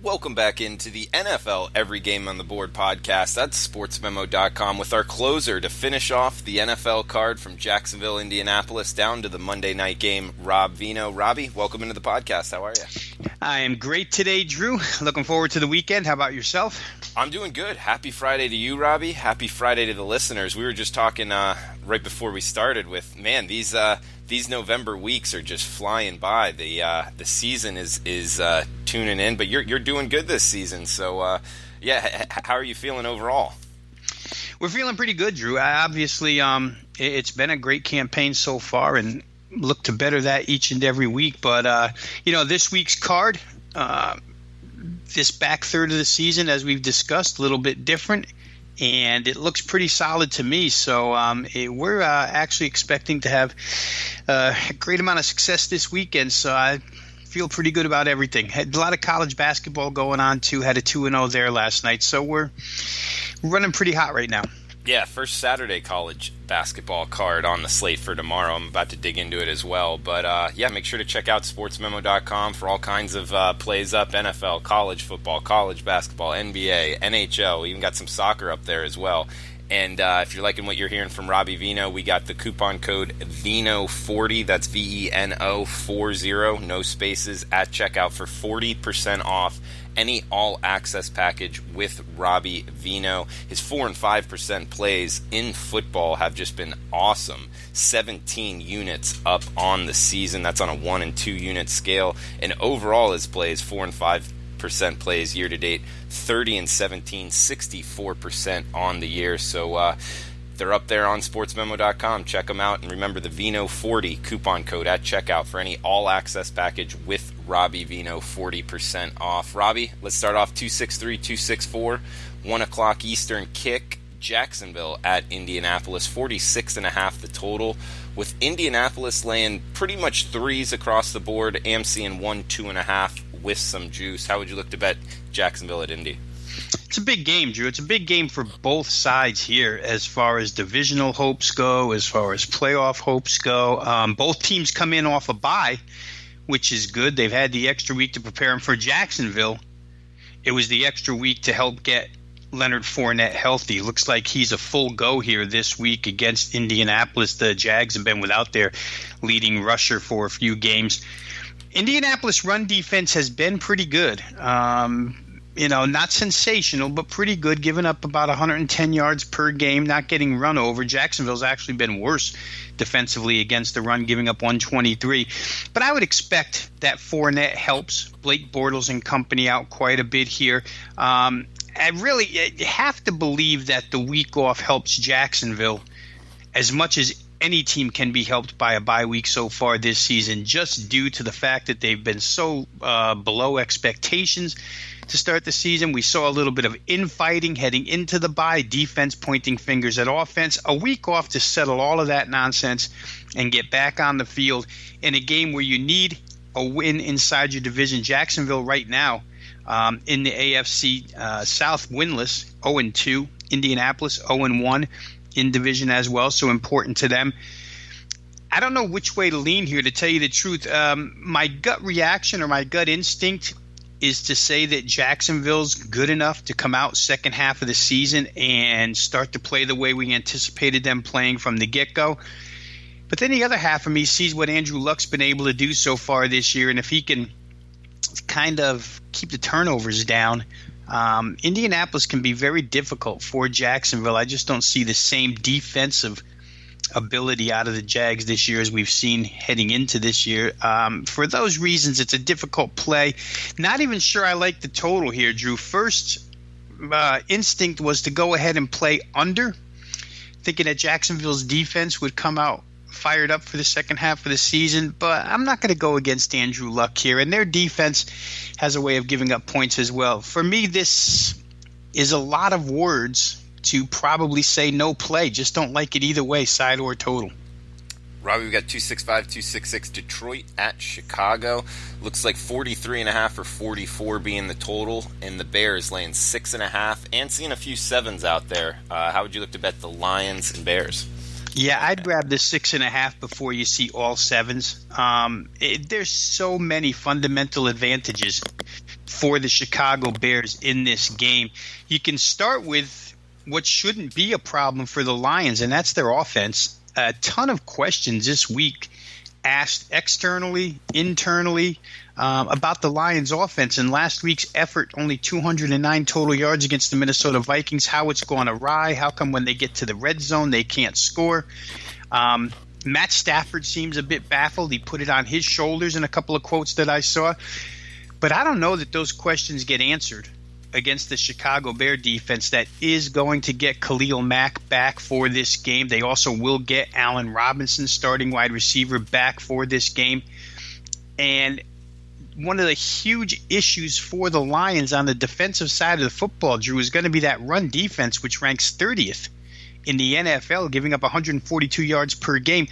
Welcome back into the NFL Every Game on the Board podcast. That's Sportsmemo.com with our closer to finish off the NFL card from Jacksonville, Indianapolis, down to the Monday night game, Rob Veno. Robbie, welcome into the podcast. How are you? I am great today, Drew. Looking forward to the weekend. How about yourself? I'm doing good. Happy Friday to you, Robbie. Happy Friday to the listeners. We were just talking right before we started with, man, these November weeks are just flying by. The season is tuning in, but you're doing good this season. So, how are you feeling overall? We're feeling pretty good, Drew. Obviously, it's been a great campaign so far, and look to better that each and every week. But this week's card, this back third of the season, as we've discussed, a little bit different. And it looks pretty solid to me. So we're actually expecting to have a great amount of success this weekend. So I feel pretty good about everything. Had a lot of college basketball going on, too. Had a 2-0 there last night. So we're running pretty hot right now. Yeah, first Saturday college basketball card on the slate for tomorrow. I'm about to dig into it as well. But, make sure to check out sportsmemo.com for all kinds of plays up. NFL, college football, college basketball, NBA, NHL. We even got some soccer up there as well. And if you're liking what you're hearing from Robbie Veno, we got the coupon code VENO40. That's VENO 40, no spaces, at checkout for 40% off any all-access package with Robbie Veno. His 4 and 5% plays in football have just been awesome. 17 units up on the season. That's on a 1 and 2 unit scale. And overall, his plays 4 and 5% plays year to date, 30 and 17, 64% on the year. So they're up there on sportsmemo.com. Check them out. And remember the Veno40 coupon code at checkout for any all-access package with Robbie Veno, 40% off. Robbie, let's start off 263-264, 1 o'clock Eastern kick. Jacksonville at Indianapolis, 46.5 the total, with Indianapolis laying pretty much threes across the board. AMC in 1, 2.5 with some juice. How would you look to bet Jacksonville at Indy? It's a big game, Drew. It's a big game for both sides here as far as divisional hopes go, as far as playoff hopes go. Both teams come in off a bye, which is good. They've had the extra week to prepare them. For Jacksonville, it was the extra week to help get Leonard Fournette healthy. Looks like he's a full go here this week against Indianapolis. The Jags have been without their leading rusher for a few games. Indianapolis run defense has been pretty good. Not sensational, but pretty good, giving up about 110 yards per game, not getting run over. Jacksonville's actually been worse defensively against the run, giving up 123. But I would expect that Fournette helps Blake Bortles and company out quite a bit here. I really have to believe that the week off helps Jacksonville as much as any team can be helped by a bye week so far this season, just due to the fact that they've been so below expectations to start the season. We saw a little bit of infighting heading into the bye, defense pointing fingers at offense. A week off to settle all of that nonsense and get back on the field in a game where you need a win inside your division. Jacksonville right now in the AFC South winless, 0-2. Indianapolis 0-1 in division as well, so important to them. I don't know which way to lean here, to tell you the truth. My gut reaction or my gut instinct is to say that Jacksonville's good enough to come out second half of the season and start to play the way we anticipated them playing from the get-go. But then the other half of me sees what Andrew Luck's been able to do so far this year, and if he can kind of keep the turnovers down, Indianapolis can be very difficult for Jacksonville. I just don't see the same defensive ability out of the Jags this year as we've seen heading into this year. For those reasons, it's a difficult play. Not even sure I like the total here, Drew. First instinct was to go ahead and play under, thinking that Jacksonville's defense would come out fired up for the second half of the season, but I'm not going to go against Andrew Luck here, and their defense has a way of giving up points as well. For me, this is a lot of words to probably say no play. Just don't like it either way, side or total. Robbie, we got 265-266 Detroit at Chicago. Looks like 43.5 or 44 being the total, and the Bears laying 6.5, and seeing a few sevens out there. How would you look to bet the Lions and Bears? Yeah, I'd grab the 6.5 before you see all sevens. There's so many fundamental advantages for the Chicago Bears in this game. You can start with what shouldn't be a problem for the Lions, and that's their offense. A ton of questions this week asked externally, internally, about the Lions' offense. In last week's effort, only 209 total yards against the Minnesota Vikings. How it's gone awry? How come when they get to the red zone they can't score? Matt Stafford seems a bit baffled. He put it on his shoulders in a couple of quotes that I saw. But I don't know that those questions get answered against the Chicago Bear defense that is going to get Khalil Mack back for this game. They also will get Allen Robinson, starting wide receiver, back for this game. And one of the huge issues for the Lions on the defensive side of the football, Drew, is going to be that run defense, which ranks 30th in the NFL, giving up 142 yards per game.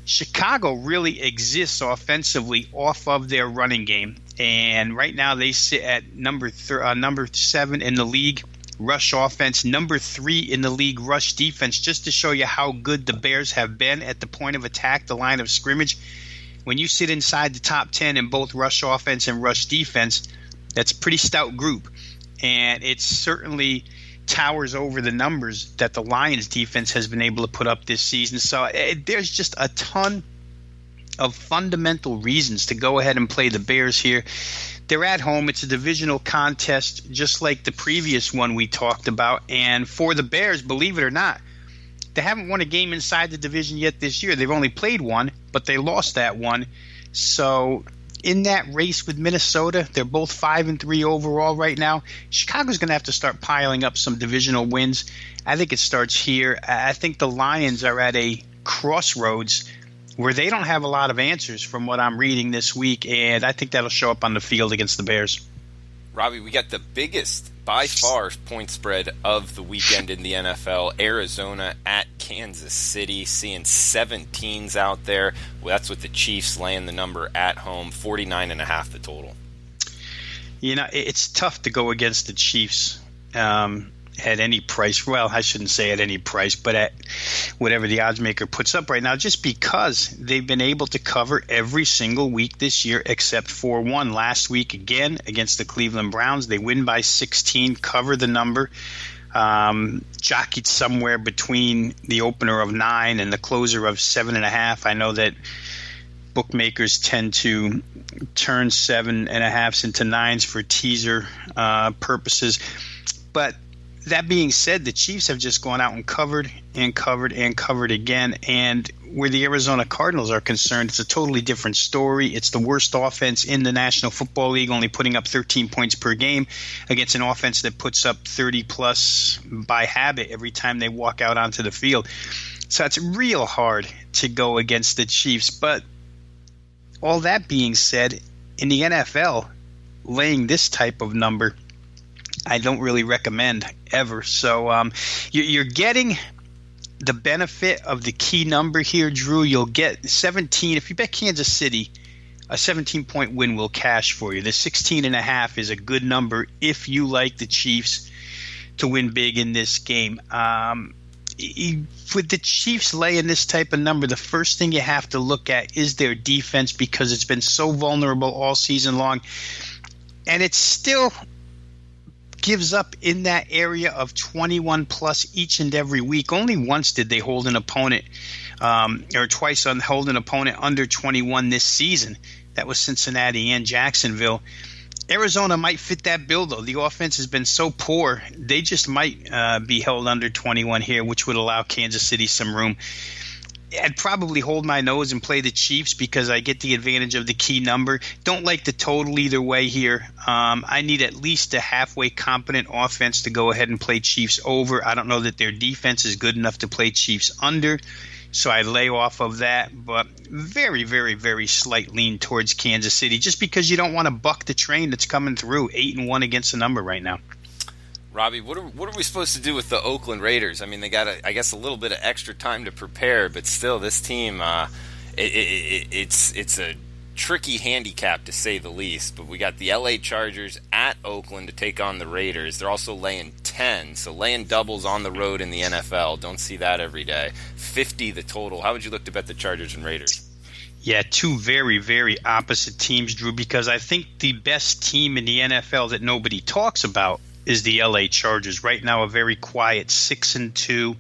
Chicago really exists offensively off of their running game. And right now they sit at number 7 in the league rush offense, number 3 in the league rush defense, just to show you how good the Bears have been at the point of attack, the line of scrimmage. When you sit inside the top 10 in both rush offense and rush defense, that's a pretty stout group. And it certainly towers over the numbers that the Lions defense has been able to put up this season. So there's just a ton of fundamental reasons to go ahead and play the Bears here. They're at home. It's a divisional contest just like the previous one we talked about. And for the Bears, believe it or not, they haven't won a game inside the division yet this year. They've only played one, but they lost that one. So in that race with Minnesota, they're both 5-3 overall right now. Chicago's going to have to start piling up some divisional wins. I think it starts here. I think the Lions are at a crossroads where they don't have a lot of answers from what I'm reading this week, and I think that'll show up on the field against the Bears. Robbie, we got the biggest, by far, point spread of the weekend in the NFL. Arizona at Kansas City, seeing 17s out there. Well, that's with the Chiefs laying the number at home, 49.5 the total. You know, it's tough to go against the Chiefs at any price. Well, I shouldn't say at any price, but at whatever the odds maker puts up right now, just because they've been able to cover every single week this year except for one. Last week, again, against the Cleveland Browns, they win by 16, cover the number. Jockeyed somewhere between the opener of 9 and the closer of 7.5. I know that bookmakers tend to turn 7.5s into 9s for teaser purposes. But that being said, the Chiefs have just gone out and covered and covered and covered again. And where the Arizona Cardinals are concerned, it's a totally different story. It's the worst offense in the National Football League, only putting up 13 points per game against an offense that puts up 30-plus by habit every time they walk out onto the field. So it's real hard to go against the Chiefs. But all that being said, in the NFL, laying this type of number, I don't really recommend ever. So you're getting the benefit of the key number here, Drew. You'll get 17. If you bet Kansas City, a 17-point win will cash for you. The 16.5 is a good number if you like the Chiefs to win big in this game. With the Chiefs laying this type of number, the first thing you have to look at is their defense, because it's been so vulnerable all season long. And it's still gives up in that area of 21 plus each and every week. Only once did they hold an opponent, or twice hold an opponent under 21 this season. That was Cincinnati and Jacksonville. Arizona might fit that bill, though. The offense has been so poor, they just might be held under 21 here, which would allow Kansas City some room. I'd probably hold my nose and play the Chiefs because I get the advantage of the key number. Don't like the total either way here. I need at least a halfway competent offense to go ahead and play Chiefs over. I don't know that their defense is good enough to play Chiefs under, so I lay off of that. But very, very, very slight lean towards Kansas City, just because you don't want to buck the train that's coming through, 8-1 against the number right now. Robbie, what are we supposed to do with the Oakland Raiders? I mean, they got, I guess, a little bit of extra time to prepare, but still, this team, it's a tricky handicap to say the least. But we got the LA Chargers at Oakland to take on the Raiders. They're also laying 10, so laying doubles on the road in the NFL. Don't see that every day. 50 the total. How would you look to bet the Chargers and Raiders? Yeah, two very, very opposite teams, Drew, because I think the best team in the NFL that nobody talks about is the LA Chargers. Right now, a very quiet 6-2.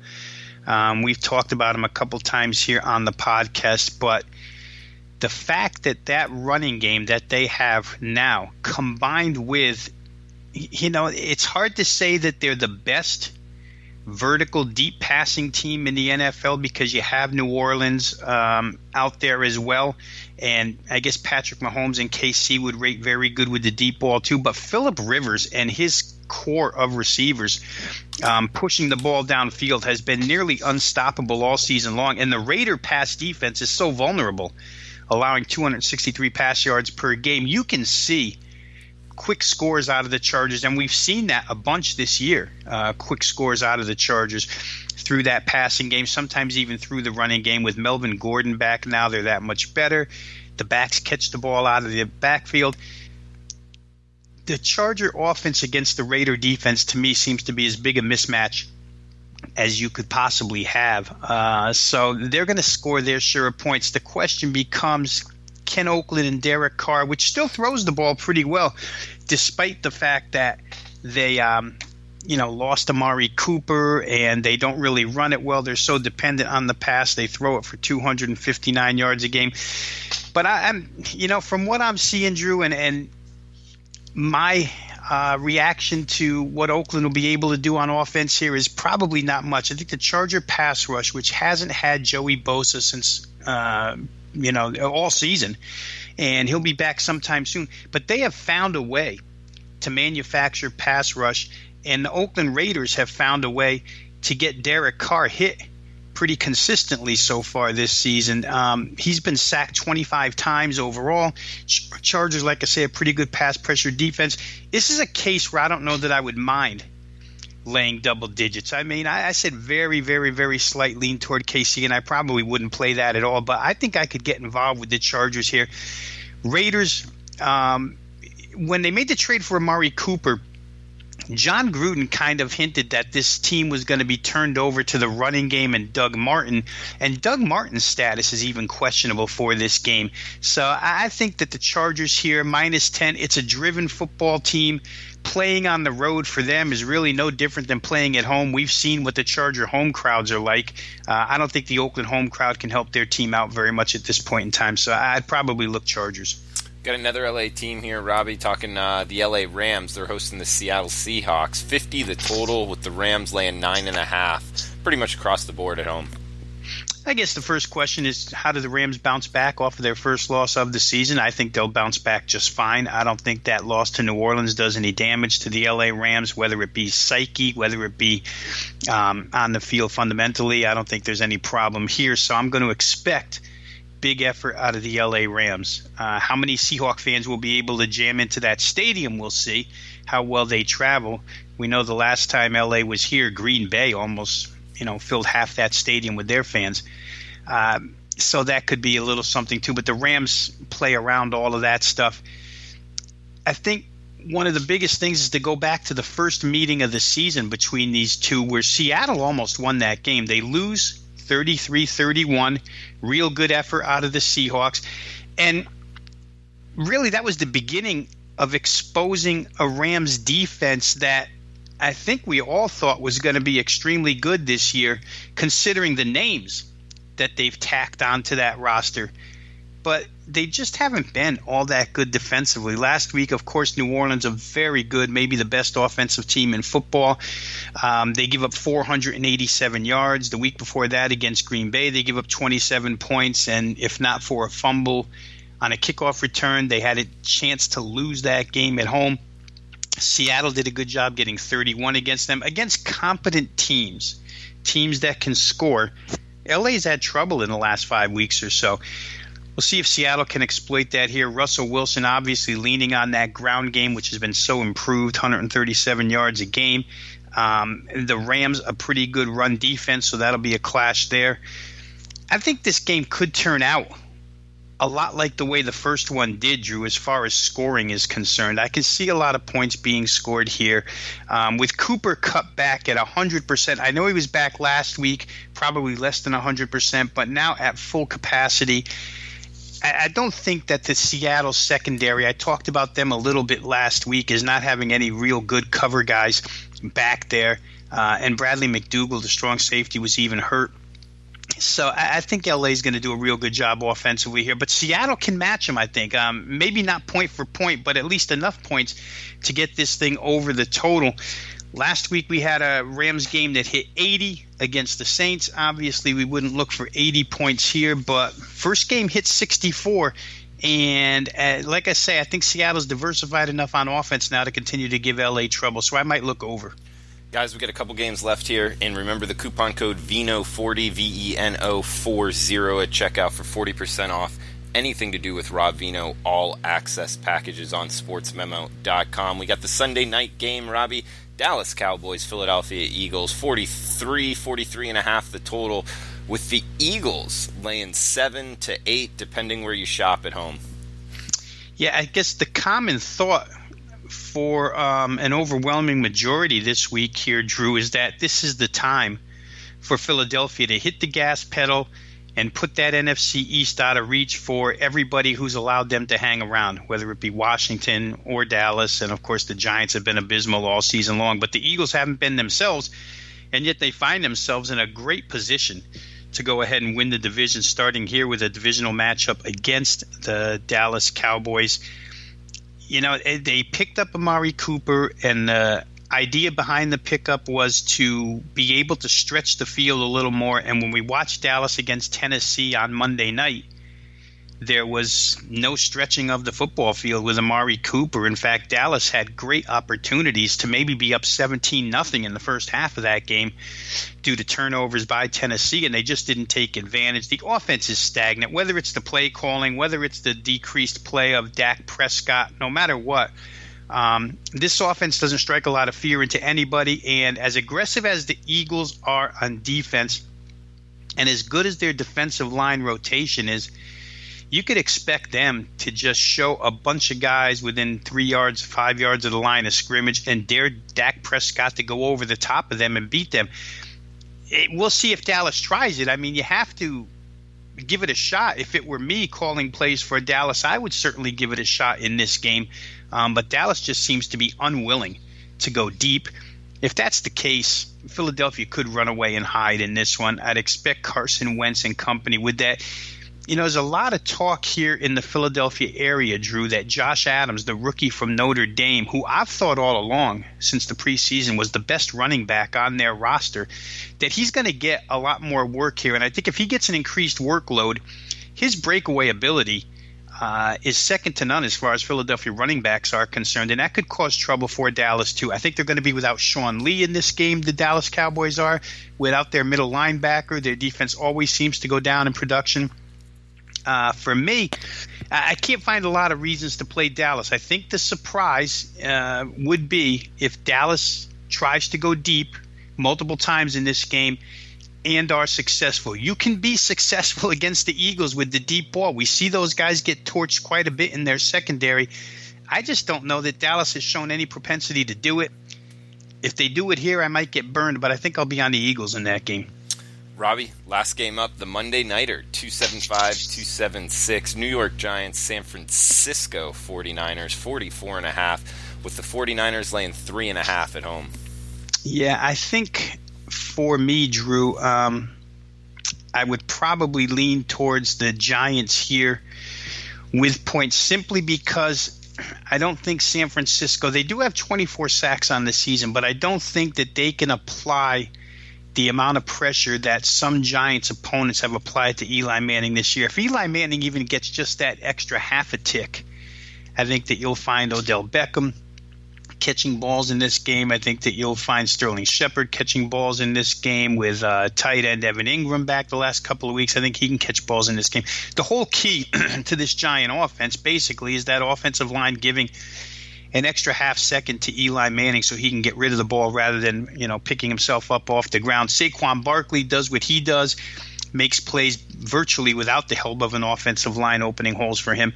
We've talked about them a couple times here on the podcast, but the fact that running game that they have now, combined with, it's hard to say that they're the best vertical deep passing team in the NFL because you have New Orleans out there as well, and I guess Patrick Mahomes and KC would rate very good with the deep ball too, but Phillip Rivers and his core of receivers pushing the ball downfield has been nearly unstoppable all season long, and the Raider pass defense is so vulnerable, allowing 263 pass yards per game. You can see quick scores out of the Chargers, and we've seen that a bunch this year, quick scores out of the Chargers through that passing game, sometimes even through the running game. With Melvin Gordon back now, they're that much better. The backs catch the ball out of the backfield. The Charger offense against the Raider defense, to me, seems to be as big a mismatch as you could possibly have. So they're going to score their share of points. The question becomes, can Oakland and Derek Carr, which still throws the ball pretty well, despite the fact that they lost Amari Cooper and they don't really run it well. They're so dependent on the pass. They throw it for 259 yards a game. But I'm from what I'm seeing, Drew, and my reaction to what Oakland will be able to do on offense here is probably not much. I think the Charger pass rush, which hasn't had Joey Bosa since all season, and he'll be back sometime soon. But they have found a way to manufacture pass rush, and the Oakland Raiders have found a way to get Derek Carr hit pretty consistently so far this season. He's been sacked 25 times overall. Chargers, like I say, a pretty good pass pressure defense. This is a case where I don't know that I would mind laying double digits. I mean, I said very, very, very slight lean toward KC, and I probably wouldn't play that at all, but I think I could get involved with the Chargers here. Raiders, when they made the trade for Amari Cooper, John Gruden kind of hinted that this team was going to be turned over to the running game and Doug Martin, and Doug Martin's status is even questionable for this game. So I think that the Chargers here, -10, it's a driven football team. Playing on the road for them is really no different than playing at home. We've seen what the Charger home crowds are like. I don't think the Oakland home crowd can help their team out very much at this point in time, so I'd probably look Chargers. Got another LA team here, Robbie, talking the LA Rams. They're hosting the Seattle Seahawks. 50 the total, with the Rams laying 9.5. Pretty much across the board at home. I guess the first question is, how do the Rams bounce back off of their first loss of the season? I think they'll bounce back just fine. I don't think that loss to New Orleans does any damage to the LA Rams, whether it be psyche, whether it be on the field fundamentally. I don't think there's any problem here, so I'm going to expect big effort out of the LA Rams. How many Seahawk fans will be able to jam into that stadium, we'll see. How well they travel. We know the last time LA was here, Green Bay almost filled half that stadium with their fans. So that could be a little something too. But the Rams play around all of that stuff. I think one of the biggest things is to go back to the first meeting of the season between these two, where Seattle almost won that game. They lose 33-31, real good effort out of the Seahawks. And really that was the beginning of exposing a Rams defense that I think we all thought was going to be extremely good this year, considering the names that they've tacked onto that roster. But they just haven't been all that good defensively. Last week, of course, New Orleans, a very good, maybe the best offensive team in football. They give up 487 yards. The week before that against Green Bay, they give up 27 points. And if not for a fumble on a kickoff return, they had a chance to lose that game at home. Seattle did a good job getting 31 against them. Against competent teams that can score, LA's had trouble in the last 5 weeks or so. We'll see if Seattle can exploit that here. Russell Wilson obviously leaning on that ground game, which has been so improved, 137 yards a game. The Rams, a pretty good run defense, so that'll be a clash there. I think this game could turn out a lot like the way the first one did, Drew, as far as scoring is concerned. I can see a lot of points being scored here. With Cooper cut back at 100%, I know he was back last week, probably less than 100%, but now at full capacity, I don't think that the Seattle secondary, I talked about them a little bit last week, is not having any real good cover guys back there. And Bradley McDougald, the strong safety, was even hurt. So I think LA is going to do a real good job offensively here. But Seattle can match them, I think. Maybe not point for point, but at least enough points to get this thing over the total. Last week we had a Rams game that hit 80 against the Saints. Obviously we wouldn't look for 80 points here, but first game hit 64. And like I say, I think Seattle's diversified enough on offense now to continue to give LA trouble. So I might look over. Guys, we got a couple games left here, and remember the coupon code VENO40, VENO40 at checkout for 40% off anything to do with Rob Veno all access packages on sportsmemo.com. We got the Sunday night game, Robbie. Dallas Cowboys, Philadelphia Eagles, 43.5 the total, with the Eagles laying 7 to 8, depending where you shop at home. Yeah, I guess the common thought for an overwhelming majority this week here, Drew, is that this is the time for Philadelphia to hit the gas pedal and put that NFC East out of reach for everybody who's allowed them to hang around, whether it be Washington or Dallas. And, of course, the Giants have been abysmal all season long. But the Eagles haven't been themselves, and yet they find themselves in a great position to go ahead and win the division, starting here with a divisional matchup against the Dallas Cowboys. You know, they picked up Amari Cooper, and the idea behind the pickup was to be able to stretch the field a little more. And when we watched Dallas against Tennessee on Monday night, there was no stretching of the football field with Amari Cooper. In fact, Dallas had great opportunities to maybe be up 17-0 in the first half of that game due to turnovers by Tennessee, and they just didn't take advantage. The offense is stagnant, whether it's the play calling, whether it's the decreased play of Dak Prescott, no matter what. This offense doesn't strike a lot of fear into anybody, and as aggressive as the Eagles are on defense and as good as their defensive line rotation is, you could expect them to just show a bunch of guys within 3 yards, 5 yards of the line of scrimmage and dare Dak Prescott to go over the top of them and beat them. We'll see if Dallas tries it. I mean, you have to give it a shot. If it were me calling plays for Dallas, I would certainly give it a shot in this game. But Dallas just seems to be unwilling to go deep. If that's the case, Philadelphia could run away and hide in this one. I'd expect Carson Wentz and company with that. You know, there's a lot of talk here in the Philadelphia area, Drew, that Josh Adams, the rookie from Notre Dame, who I've thought all along since the preseason was the best running back on their roster, that he's going to get a lot more work here. And I think if he gets an increased workload, his breakaway ability is second to none as far as Philadelphia running backs are concerned, and that could cause trouble for Dallas too. I think they're going to be without Sean Lee in this game, the Dallas Cowboys are, without their middle linebacker. Their defense always seems to go down in production. For me, I can't find a lot of reasons to play Dallas. I think the surprise would be if Dallas tries to go deep multiple times in this game and are successful. You can be successful against the Eagles with the deep ball. We see those guys get torched quite a bit in their secondary. I just don't know that Dallas has shown any propensity to do it. If they do it here, I might get burned, but I think I'll be on the Eagles in that game. Robbie, last game up, the Monday Nighter, 275-276. New York Giants, San Francisco 49ers, 44.5, with the 49ers laying 3.5 at home. Yeah, I think for me, Drew, I would probably lean towards the Giants here with points simply because I don't think San Francisco – they do have 24 sacks on the season, but I don't think that they can apply – the amount of pressure that some Giants opponents have applied to Eli Manning this year. If Eli Manning even gets just that extra half a tick, I think that you'll find Odell Beckham catching balls in this game. I think that you'll find Sterling Shepard catching balls in this game with tight end Evan Ingram back the last couple of weeks. I think he can catch balls in this game. The whole key to this Giant offense basically is that offensive line giving an extra half second to Eli Manning so he can get rid of the ball rather than, picking himself up off the ground. Saquon Barkley does what he does, makes plays virtually without the help of an offensive line opening holes for him.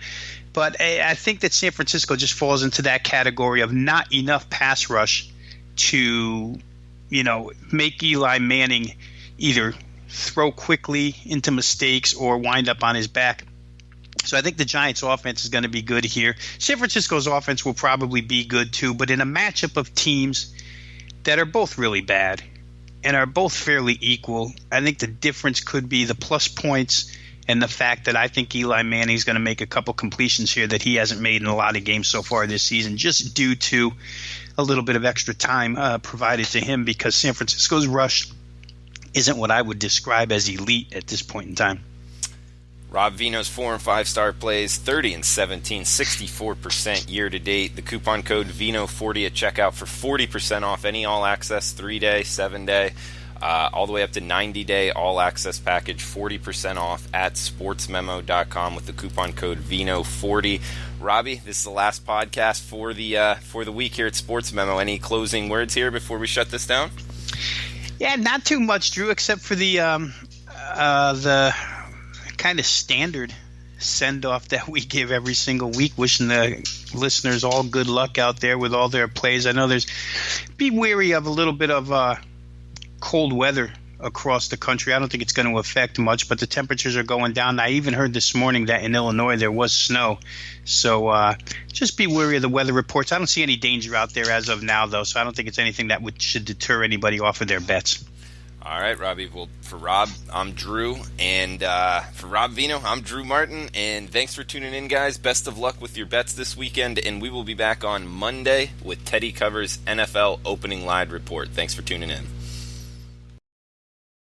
But I think that San Francisco just falls into that category of not enough pass rush to, make Eli Manning either throw quickly into mistakes or wind up on his back. So I think the Giants' offense is going to be good here. San Francisco's offense will probably be good too, but in a matchup of teams that are both really bad and are both fairly equal, I think the difference could be the plus points and the fact that I think Eli Manning's going to make a couple completions here that he hasn't made in a lot of games so far this season, just due to a little bit of extra time provided to him, because San Francisco's rush isn't what I would describe as elite at this point in time. Rob Veno's 4 and 5 star plays, 30 and 17, 64% year to date. The coupon code VENO40 at checkout for 40% off any all access 3-day, 7-day, all the way up to 90-day all access package, 40% off at sportsmemo.com with the coupon code VENO40. Robbie, this is the last podcast for the week here at Sports Memo. Any closing words here before we shut this down? Yeah, not too much, Drew, except for the kind of standard send-off that we give every single week, wishing the listeners all good luck out there with all their plays. I know be wary of a little bit of cold weather across the country. I don't think it's going to affect much, but the temperatures are going down. I even heard this morning that in Illinois there was snow. So just be wary of the weather reports. I don't see any danger out there as of now, though, so I don't think it's anything that should deter anybody off of their bets. All right, Robbie. Well, for Rob, I'm Drew, and for Rob Veno, I'm Drew Martin, and thanks for tuning in, guys. Best of luck with your bets this weekend, and we will be back on Monday with Teddy Covers NFL Opening Line Report. Thanks for tuning in.